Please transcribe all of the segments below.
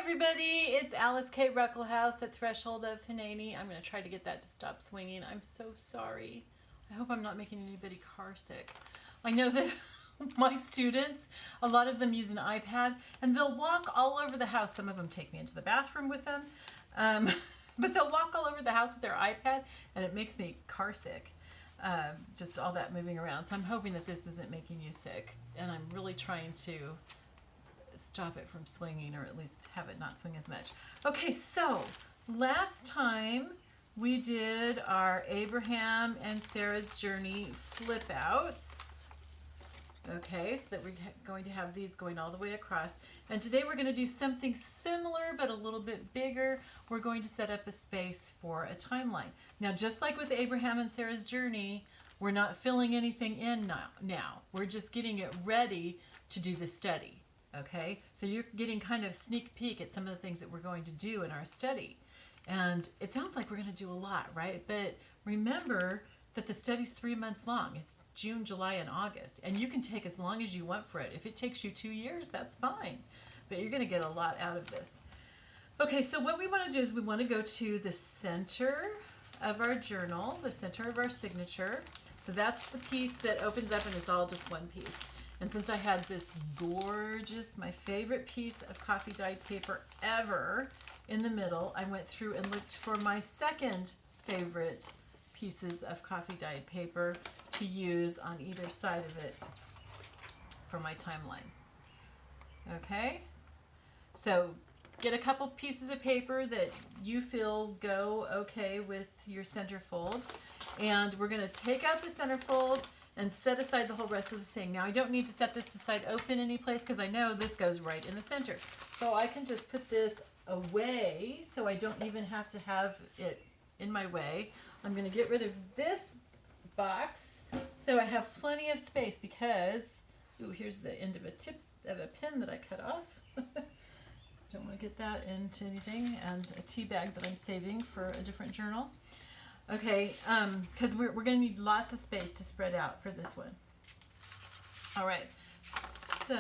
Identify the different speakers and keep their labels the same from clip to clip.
Speaker 1: everybody, it's Alyce-Kay Ruckelshaus at Threshold of Hineni. I'm going to try to get that to stop swinging. I'm so sorry. I hope I'm not making anybody car sick. I know that my students, a lot of them use an iPad and they'll walk all over the house. Some of them take me into the bathroom with them, but they'll walk all over the house with their iPad and it makes me car sick. Just all that moving around. So I'm hoping that this isn't making you sick, and I'm really trying to stop it from swinging, or at least have it not swing as much. Okay, so last time we did our Abraham and Sarah's journey flip outs. Okay, so that we're going to have these going all the way across. And today we're going to do something similar but a little bit bigger. We're going to set up a space for a timeline. Now, just like with Abraham and Sarah's journey, we're not filling anything in now. We're just getting it ready to do the study. Okay, so you're getting kind of sneak peek at some of the things that we're going to do in our study. And it sounds like we're going to do a lot, right? But remember that the study's 3 months long. It's June, July, and August. And you can take as long as you want for it. If it takes you 2 years, that's fine. But you're going to get a lot out of this. Okay, so what we want to do is we want to go to the center of our journal, the center of our signature. So that's the piece that opens up and it's all just one piece. And since I had this gorgeous, my favorite piece of coffee dyed paper ever in the middle, I went through and looked for my second favorite pieces of coffee dyed paper to use on either side of it for my timeline. Okay, so get a couple pieces of paper that you feel go okay with your centerfold, and we're going to take out the centerfold and set aside the whole rest of the thing. Now I don't need to set this aside open any place because I know this goes right in the center. So I can just put this away so I don't even have to have it in my way. I'm going to get rid of this box so I have plenty of space because, ooh, here's the end of a tip of a pin that I cut off. Don't want to get that into anything, and a tea bag that I'm saving for a different journal. Okay, because we're going to need lots of space to spread out for this one. All right, so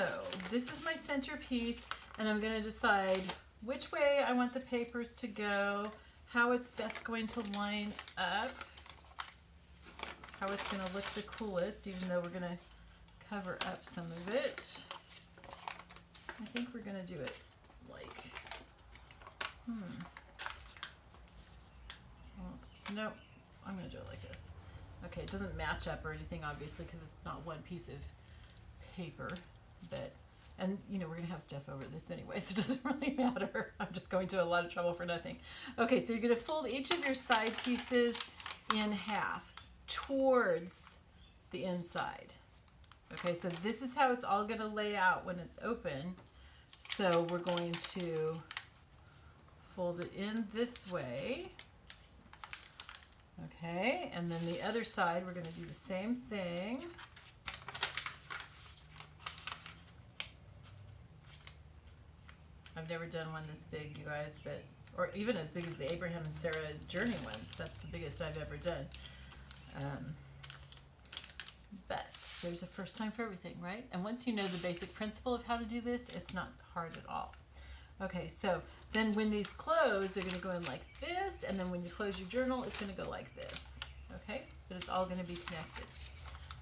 Speaker 1: this is my centerpiece, and I'm going to decide which way I want the papers to go, how it's best going to line up, how it's going to look the coolest, even though we're going to cover up some of it. I think we're going to do it like, no, I'm going to do it like this. Okay, it doesn't match up or anything, obviously, because it's not one piece of paper, but, and you know, we're going to have stuff over this anyway, so it doesn't really matter. I'm just going to a lot of trouble for nothing. Okay, so you're going to fold each of your side pieces in half towards the inside. Okay, so this is how it's all going to lay out when it's open. So we're going to fold it in this way. Okay, and then the other side, we're going to do the same thing. I've never done one this big, you guys, but, or even as big as the Abraham and Sarah journey ones. That's the biggest I've ever done. But there's a first time for everything, right? And once you know the basic principle of how to do this, it's not hard at all. Okay, so then when these close, they're going to go in like this, and then when you close your journal, it's going to go like this. Okay, but it's all going to be connected.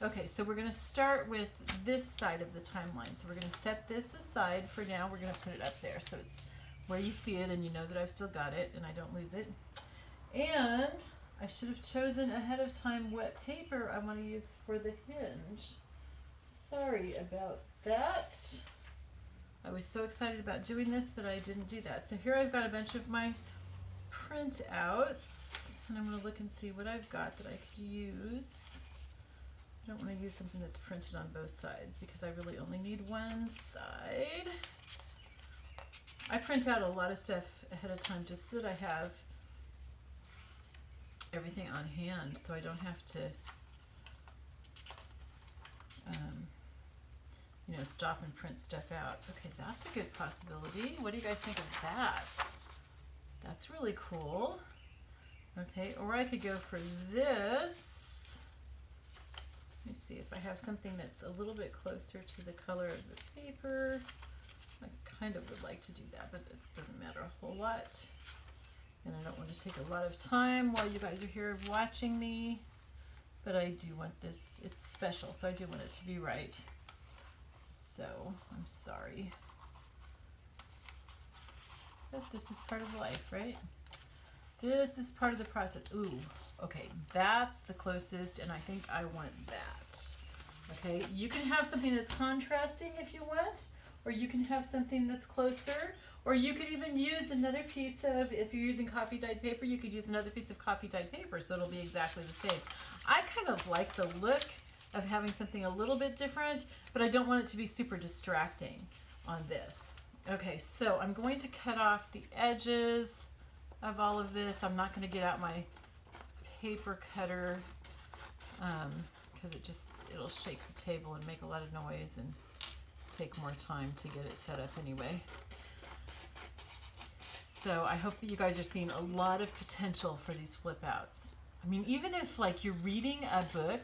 Speaker 1: Okay, so we're going to start with this side of the timeline. So we're going to set this aside for now. We're going to put it up there so it's where you see it and you know that I've still got it and I don't lose it. And I should have chosen ahead of time what paper I want to use for the hinge. Sorry about that. I was so excited about doing this that I didn't do that. So here I've got a bunch of my printouts, and I'm going to look and see what I've got that I could use. I don't want to use something that's printed on both sides because I really only need one side. I print out a lot of stuff ahead of time just so that I have everything on hand so I don't have to you know, stop and print stuff out. Okay, that's a good possibility. What do you guys think of that? That's really cool. Okay, or I could go for this. Let me see if I have something that's a little bit closer to the color of the paper. I could kind of would like to do that, but it doesn't matter a whole lot. And I don't want to take a lot of time while you guys are here watching me, but I do want this, it's special, so I do want it to be right. So, I'm sorry. But this is part of life, right? This is part of the process. Ooh, okay, that's the closest, and I think I want that. Okay, you can have something that's contrasting if you want, or you can have something that's closer, or you could even use another piece of, if you're using coffee dyed paper, you could use another piece of coffee dyed paper, so it'll be exactly the same. I kind of like the look of having something a little bit different, but I don't want it to be super distracting on this. Okay, so I'm going to cut off the edges of all of this. I'm not going to get out my paper cutter because it'll shake the table and make a lot of noise and take more time to get it set up anyway. So I hope that you guys are seeing a lot of potential for these flip outs. I mean, even if like you're reading a book,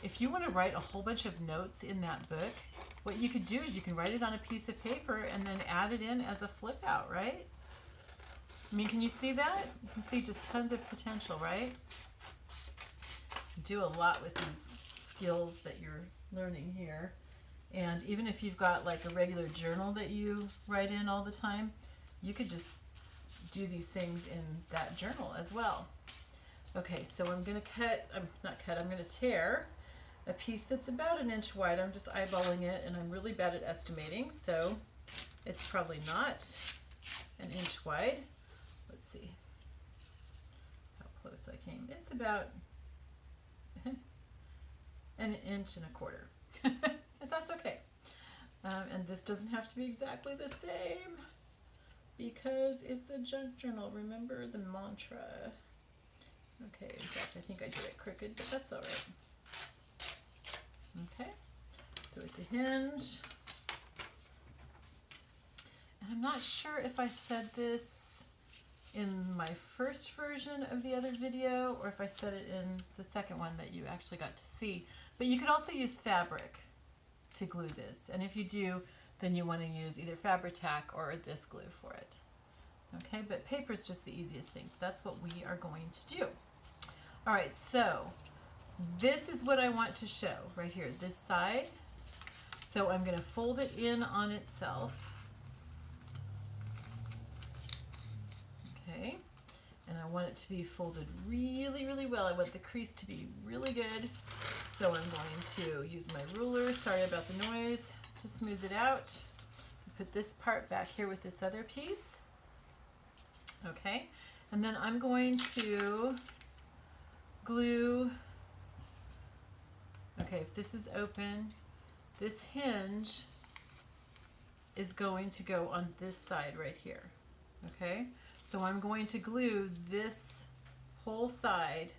Speaker 1: if you want to write a whole bunch of notes in that book, what you could do is you can write it on a piece of paper and then add it in as a flip out, right? I mean, can you see that? You can see just tons of potential, right? Do a lot with these skills that you're learning here. And even if you've got like a regular journal that you write in all the time, you could just do these things in that journal as well. Okay, so I'm going to tear a piece that's about 1 inch wide. I'm just eyeballing it, and I'm really bad at estimating, so it's probably not 1 inch wide. Let's see how close I came. It's about 1.25 inches. But that's okay. And this doesn't have to be exactly the same because it's a junk journal. Remember the mantra. Okay, in fact, I think I did it crooked, but that's all right. Okay, so it's a hinge. And I'm not sure if I said this in my first version of the other video or if I said it in the second one that you actually got to see. But you could also use fabric to glue this. And if you do, then you want to use either Fabri-Tac or this glue for it. Okay, but paper is just the easiest thing. So that's what we are going to do. All right, so this is what I want to show right here, this side. So I'm going to fold it in on itself. Okay, and I want it to be folded really, really well. I want the crease to be really good. So I'm going to use my ruler, sorry about the noise, to smooth it out. Put this part back here with this other piece. Okay, and then I'm going to glue. Okay, if this is open, this hinge is going to go on this side right here. Okay, so I'm going to glue this whole side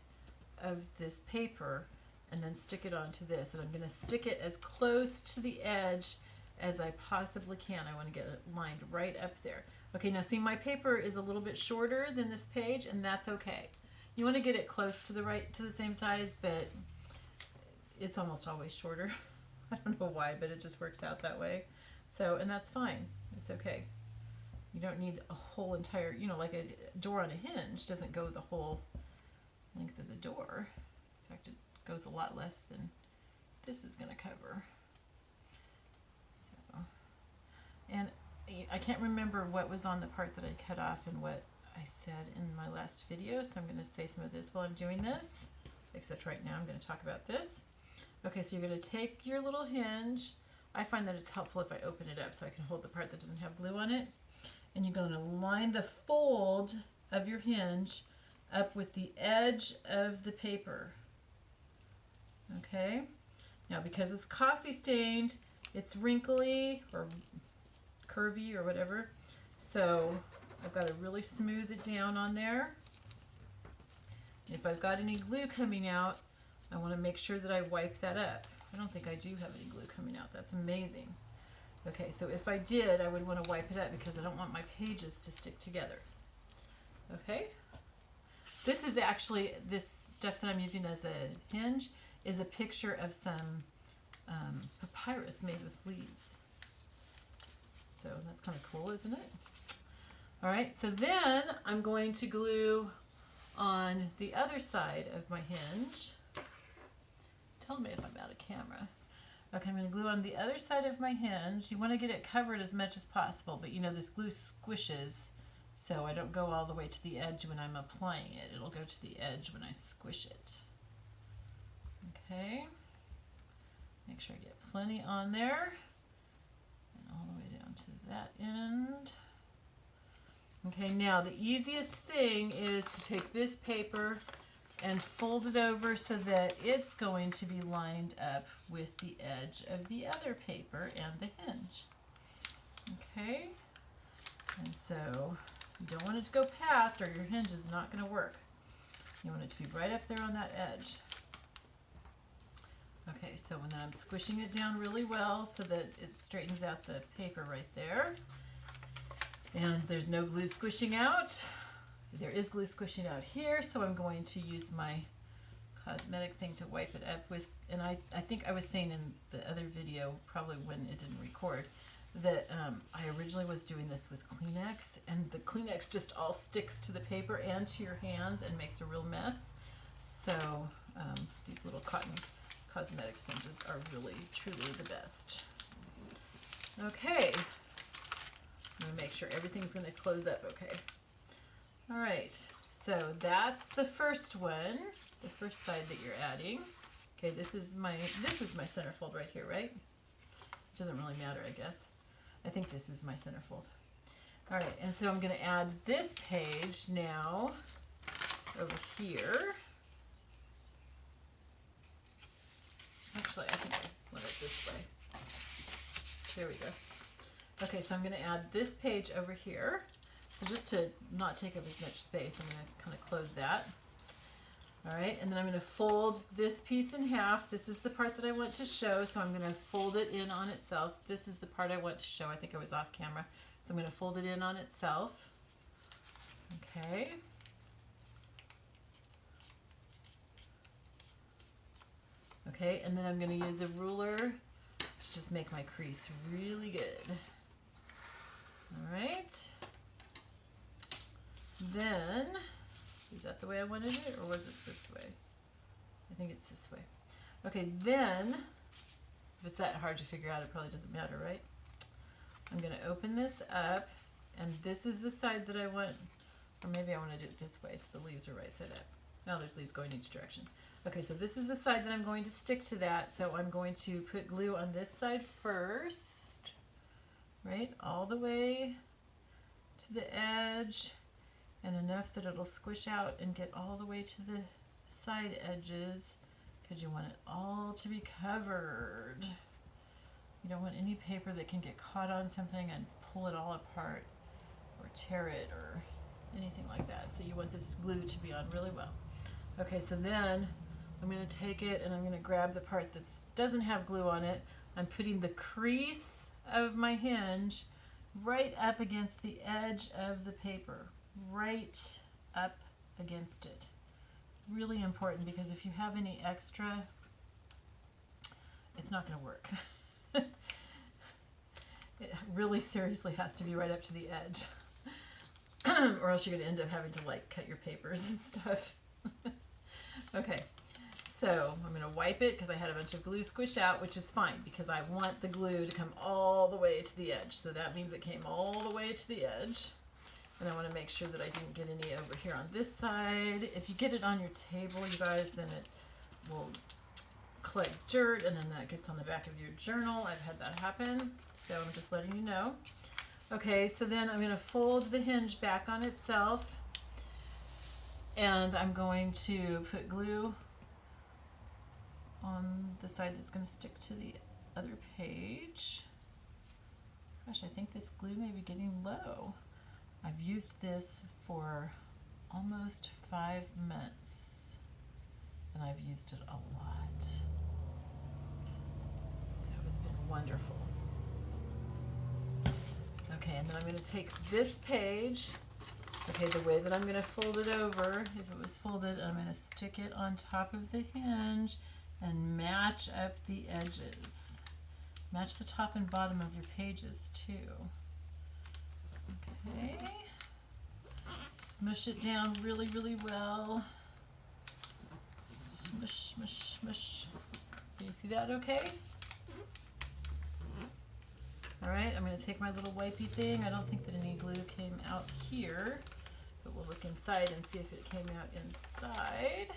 Speaker 1: of this paper and then stick it onto this, and I'm going to stick it as close to the edge as I possibly can. I want to get it lined right up there. Okay, now see, my paper is a little bit shorter than this page, and that's okay. You want to get it close to the same size, but it's almost always shorter. I don't know why, but it just works out that way. So, and that's fine. It's okay. You don't need a whole entire, you know, like a door on a hinge doesn't go the whole length of the door. In fact, it goes a lot less than this is going to cover. So, and I can't remember what was on the part that I cut off and what I said in my last video, so I'm going to say some of this while I'm doing this, except right now I'm going to talk about this. Okay, so you're going to take your little hinge. I find that it's helpful if I open it up so I can hold the part that doesn't have glue on it. And you're going to line the fold of your hinge up with the edge of the paper. Okay, now because it's coffee stained, it's wrinkly or curvy or whatever, so I've got to really smooth it down on there. And if I've got any glue coming out, I want to make sure that I wipe that up. I don't think I do have any glue coming out. That's amazing. Okay, so if I did, I would want to wipe it up because I don't want my pages to stick together. Okay, this is actually, this stuff that I'm using as a hinge is a picture of some papyrus made with leaves. So that's kind of cool, isn't it? All right, so then I'm going to glue on the other side of my hinge. Tell me if I'm out of camera. Okay, I'm going to glue on the other side of my hinge. You want to get it covered as much as possible, but you know this glue squishes, so I don't go all the way to the edge when I'm applying it. It'll go to the edge when I squish it. Okay, make sure I get plenty on there, and all the way down to that end. Okay, now the easiest thing is to take this paper and fold it over so that it's going to be lined up with the edge of the other paper and the hinge. Okay, and so you don't want it to go past or your hinge is not going to work. You want it to be right up there on that edge. Okay, so then I'm squishing it down really well so that it straightens out the paper right there. And there's no glue squishing out. There is glue squishing out here, so I'm going to use my cosmetic thing to wipe it up with, and I think I was saying in the other video, probably when it didn't record, that I originally was doing this with Kleenex, and the Kleenex just all sticks to the paper and to your hands and makes a real mess. So these little cotton cosmetic sponges are really, truly the best. Okay, I'm going to make sure everything's going to close up okay. All right, so that's the first one, the first side that you're adding. Okay, this is my centerfold right here, right? It doesn't really matter, I guess. I think this is my centerfold. All right, and so I'm going to add this page now over here. Actually, I think I want it this way. There we go. Okay, so I'm going to add this page over here. So just to not take up as much space, I'm going to kind of close that. All right, and then I'm going to fold this piece in half. This is the part that I want to show, so I'm going to fold it in on itself. This is the part I want to show. I think I was off camera. So I'm going to fold it in on itself. Okay. Okay, and then I'm going to use a ruler to just make my crease really good. All right. Then, is that the way I wanted it, or was it this way? I think it's this way. Okay, then, if it's that hard to figure out, it probably doesn't matter, right? I'm going to open this up, and this is the side that I want, or maybe I want to do it this way so the leaves are right side up. Now there's leaves going each direction. Okay, so this is the side that I'm going to stick to that, so I'm going to put glue on this side first, right, all the way to the edge, and enough that it'll squish out and get all the way to the side edges, because you want it all to be covered. You don't want any paper that can get caught on something and pull it all apart or tear it or anything like that. So you want this glue to be on really well. Okay, so then I'm going to take it and I'm going to grab the part that doesn't have glue on it. I'm putting the crease of my hinge right up against the edge of the paper, right up against it. Really important, because if you have any extra, it's not going to work. It really seriously has to be right up to the edge, or else you're going to end up having to like cut your papers and stuff. Okay, so I'm going to wipe it because I had a bunch of glue squish out, which is fine because I want the glue to come all the way to the edge. So that means it came all the way to the edge. And I want to make sure that I didn't get any over here on this side. If you get it on your table, you guys, then it will collect dirt, and then that gets on the back of your journal. I've had that happen, so I'm just letting you know. Okay, so then I'm going to fold the hinge back on itself, and I'm going to put glue on the side that's going to stick to the other page. Gosh, I think this glue may be getting low. I've used this for almost 5 months, and I've used it a lot. So it's been wonderful. Okay, and then I'm going to take this page, okay, the way that I'm going to fold it over, if it was folded, I'm going to stick it on top of the hinge and match up the edges. Match the top and bottom of your pages too. Smush it down really, really well. Smush, smush, smush. Can you see that okay? All right, I'm going to take my little wipey thing. I don't think that any glue came out here, but we'll look inside and see if it came out inside.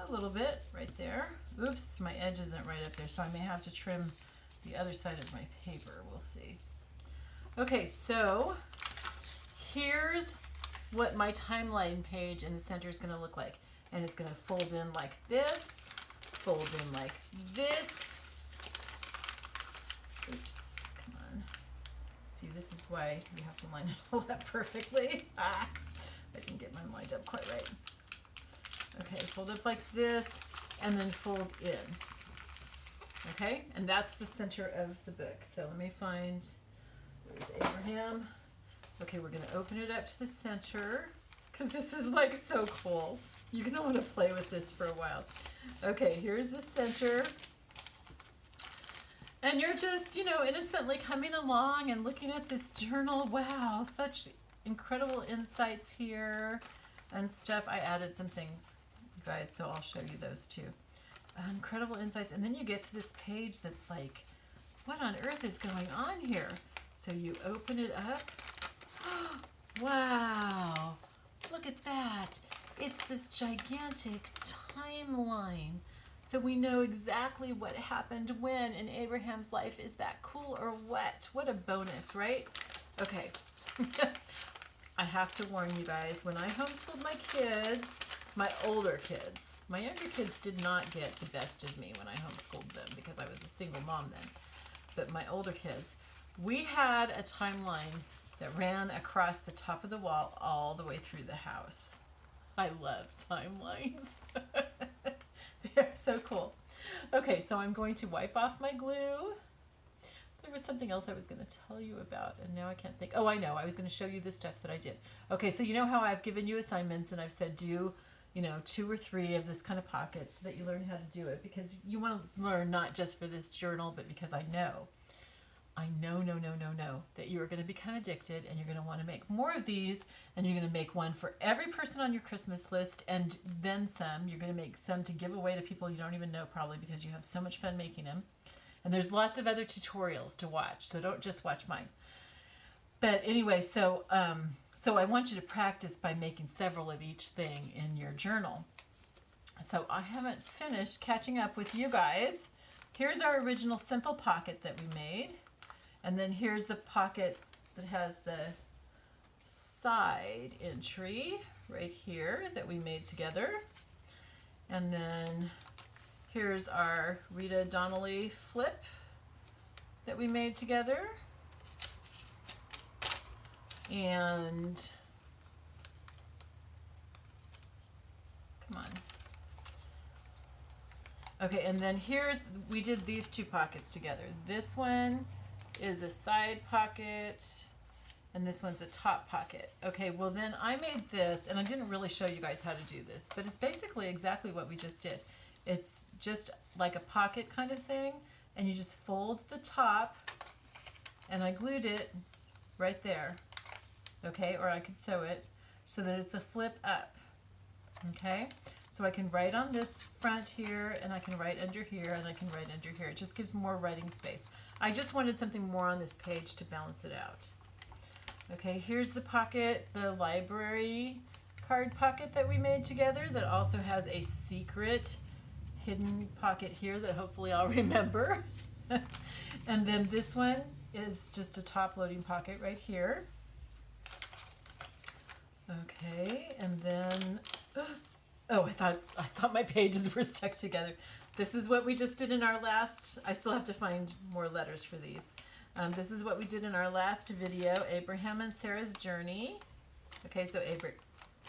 Speaker 1: A little bit right there. Oops, my edge isn't right up there, so I may have to trim the other side of my paper. We'll see. Okay, so here's what my timeline page in the center is going to look like. And it's going to fold in like this, fold in like this. Oops, come on. See, this is why you have to line it all up perfectly. I didn't get mine lined up quite right. Okay, fold up like this, and then fold in. Okay, and that's the center of the book. So let me find, where's Abraham? Okay, we're going to open it up to the center, because this is like so cool. You're going to want to play with this for a while. Okay, here's the center. And you're just, you know, innocently coming along and looking at this journal. Wow, such incredible insights here and stuff. I added some things, you guys, so I'll show you those too. Incredible insights. And then you get to this page that's like, what on earth is going on here? So you open it up. Wow, look at that. It's this gigantic timeline. So we know exactly what happened when in Abraham's life. Is that cool or what? What a bonus, right? Okay. I have to warn you guys, when I homeschooled my kids, my older kids, my younger kids did not get the best of me when I homeschooled them because I was a single mom then. But my older kids, we had a timeline that ran across the top of the wall all the way through the house. I love timelines. They're so cool. Okay, so I'm going to wipe off my glue. There was something else I was going to tell you about, and now I can't think. Oh, I know. I was going to show you the stuff that I did. Okay, so you know how I've given you assignments, and I've said do, you know, 2 or 3 of this kind of pockets so that you learn how to do it, because you want to learn not just for this journal, but because I know that you are going to become addicted and you're going to want to make more of these, and you're going to make one for every person on your Christmas list and then some. You're going to make some to give away to people you don't even know, probably, because you have so much fun making them. And there's lots of other tutorials to watch, so don't just watch mine. But anyway, so I want you to practice by making several of each thing in your journal. So I haven't finished catching up with you guys. Here's our original simple pocket that we made. And then here's the pocket that has the side entry right here that we made together. And then here's our Rita Donnelly flip that we made together. And come on. Okay, and then we did these 2 pockets together. This one is a side pocket, and this one's a top pocket. Okay, well then I made this, and I didn't really show you guys how to do this, but it's basically exactly what we just did. It's just like a pocket kind of thing, and you just fold the top, and I glued it right there, okay, or I could sew it so that it's a flip up, okay? So I can write on this front here, and I can write under here, and I can write under here. It just gives more writing space. I just wanted something more on this page to balance it out. Okay, here's the pocket, the library card pocket that we made together that also has a secret hidden pocket here that hopefully I'll remember. And then this one is just a top loading pocket right here. Okay, and then, oh, I thought my pages were stuck together. This is what we just did in our last, I still have to find more letters for these. This is what we did in our last video, Abraham and Sarah's journey. Okay, so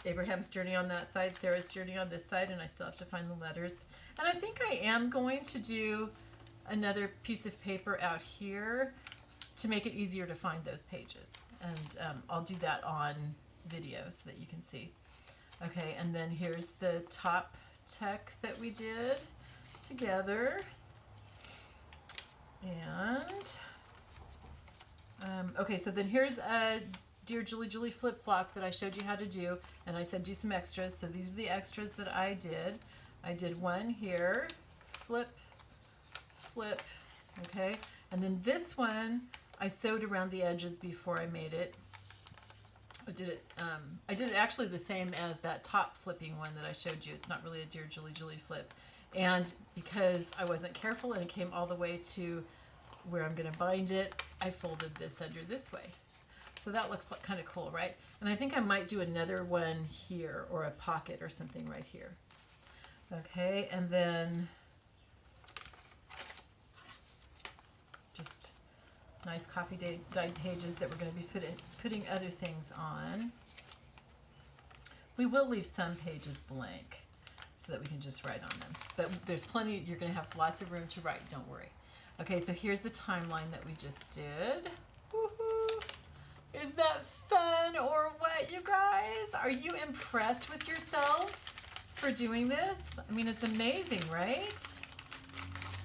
Speaker 1: Abraham's journey on that side, Sarah's journey on this side, and I still have to find the letters. And I think I am going to do another piece of paper out here to make it easier to find those pages. And I'll do that on video so that you can see. Okay, and then here's the top tuck that we did together. And okay, so then here's a Dear Julie Julie flip-flop that I showed you how to do, and I said do some extras. So these are the extras that I did. I did one here, flip, flip, okay? And then this one, I sewed around the edges before I made it. I did it actually the same as that top flipping one that I showed you. It's not really a Dear Julie Julie flip. And because I wasn't careful and it came all the way to where I'm going to bind it, I folded this under this way. So that looks like kind of cool, right? And I think I might do another one here, or a pocket or something right here. Okay, and then just nice coffee dyed pages that we're going to be putting other things on. We will leave some pages blank so that we can just write on them. But there's plenty, you're going to have lots of room to write, don't worry. Okay, so here's the timeline that we just did. Woohoo! Is that fun or what, you guys? Are you impressed with yourselves for doing this? I mean, it's amazing, right?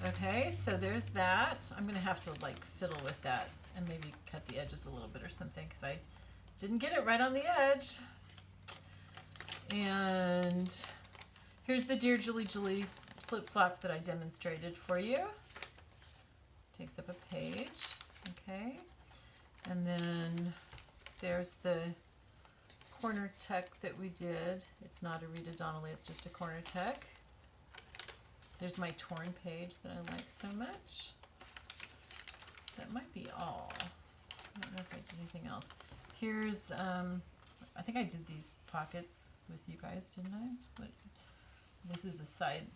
Speaker 1: Okay, so there's that. I'm going to have to like fiddle with that and maybe cut the edges a little bit or something because I didn't get it right on the edge. And here's the Dear Julie Julie flip-flop that I demonstrated for you. Takes up a page, okay. And then there's the corner tuck that we did. It's not a Rita Donnelly, it's just a corner tuck. There's my torn page that I like so much. That might be all. I don't know if I did anything else. Here's, I think I did these pockets with you guys, didn't I? What? This is a side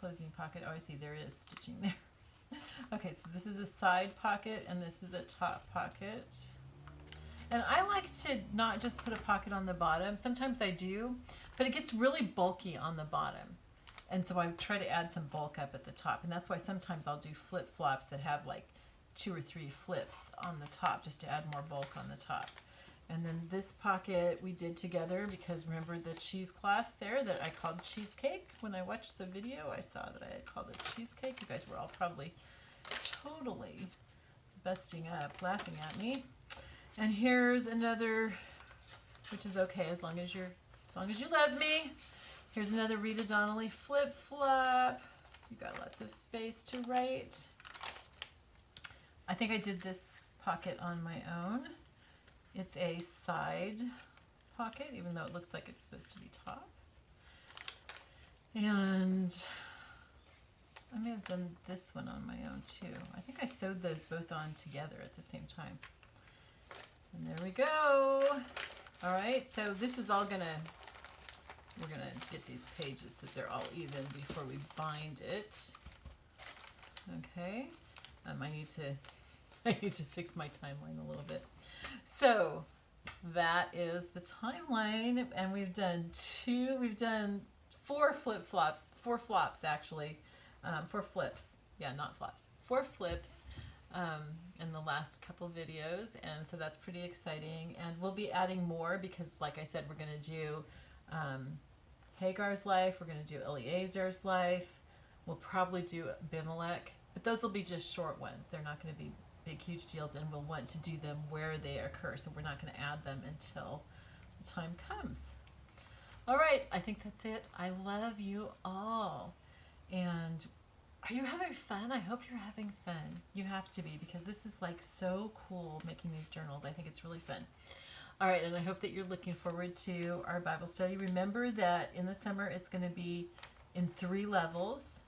Speaker 1: closing pocket. Oh, I see, there is stitching there. Okay, so this is a side pocket and this is a top pocket. And I like to not just put a pocket on the bottom. Sometimes I do, but it gets really bulky on the bottom. And so I try to add some bulk up at the top. And that's why sometimes I'll do flip-flops that have like 2 or 3 flips on the top just to add more bulk on the top. And then this pocket we did together because remember the cheesecloth there that I called cheesecake? When I watched the video, I saw that I had called it cheesecake. You guys were all probably totally busting up, laughing at me. And here's another, which is okay as long as you love me. Here's another Rita Donnelly flip-flop. So you got lots of space to write. I think I did this pocket on my own. It's a side pocket, even though it looks like it's supposed to be top. And I may have done this one on my own too. I think I sewed those both on together at the same time. And there we go. All right, so this is all we're gonna get these pages so they're all even before we bind it. Okay, I need to fix my timeline a little bit. So that is the timeline, and we've done 4 flip-flops, 4 flops actually, 4 flips, yeah, not flops, 4 flips in the last couple videos, and so that's pretty exciting. And we'll be adding more because, like I said, we're going to do Hagar's life, we're going to do Eliezer's life, we'll probably do Abimelech, but those will be just short ones. They're not going to be big, huge deals, and we'll want to do them where they occur, so we're not going to add them until the time comes. All right, I think that's it. I love you all. And are you having fun? I hope you're having fun. You have to be, because this is like so cool making these journals. I think it's really fun. All right, and I hope that you're looking forward to our Bible study. Remember that in the summer it's going to be in 3 levels.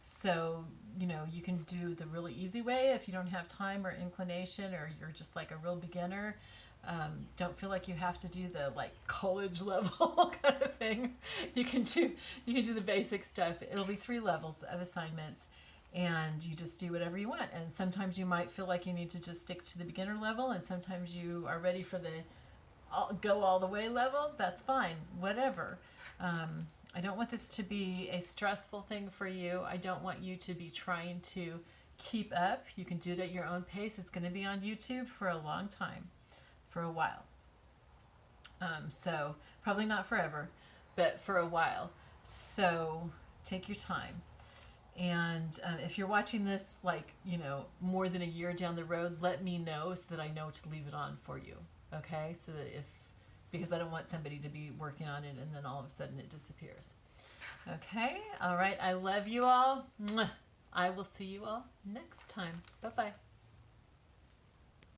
Speaker 1: So, you know, you can do the really easy way if you don't have time or inclination, or you're just like a real beginner. Don't feel like you have to do the like college level kind of thing. You can do the basic stuff. It'll be 3 levels of assignments, and you just do whatever you want. And sometimes you might feel like you need to just stick to the beginner level, and sometimes you are ready for the go all the way level. That's fine, whatever. I don't want this to be a stressful thing for you. I don't want you to be trying to keep up. You can do it at your own pace. It's going to be on YouTube for a long time, for a while. So probably not forever, but for a while. So take your time. And if you're watching this, like, you know, more than a year down the road, let me know so that I know to leave it on for you. Okay, so that because I don't want somebody to be working on it and then all of a sudden it disappears. Okay, all right, I love you all. Mwah. I will see you all next time. Bye-bye.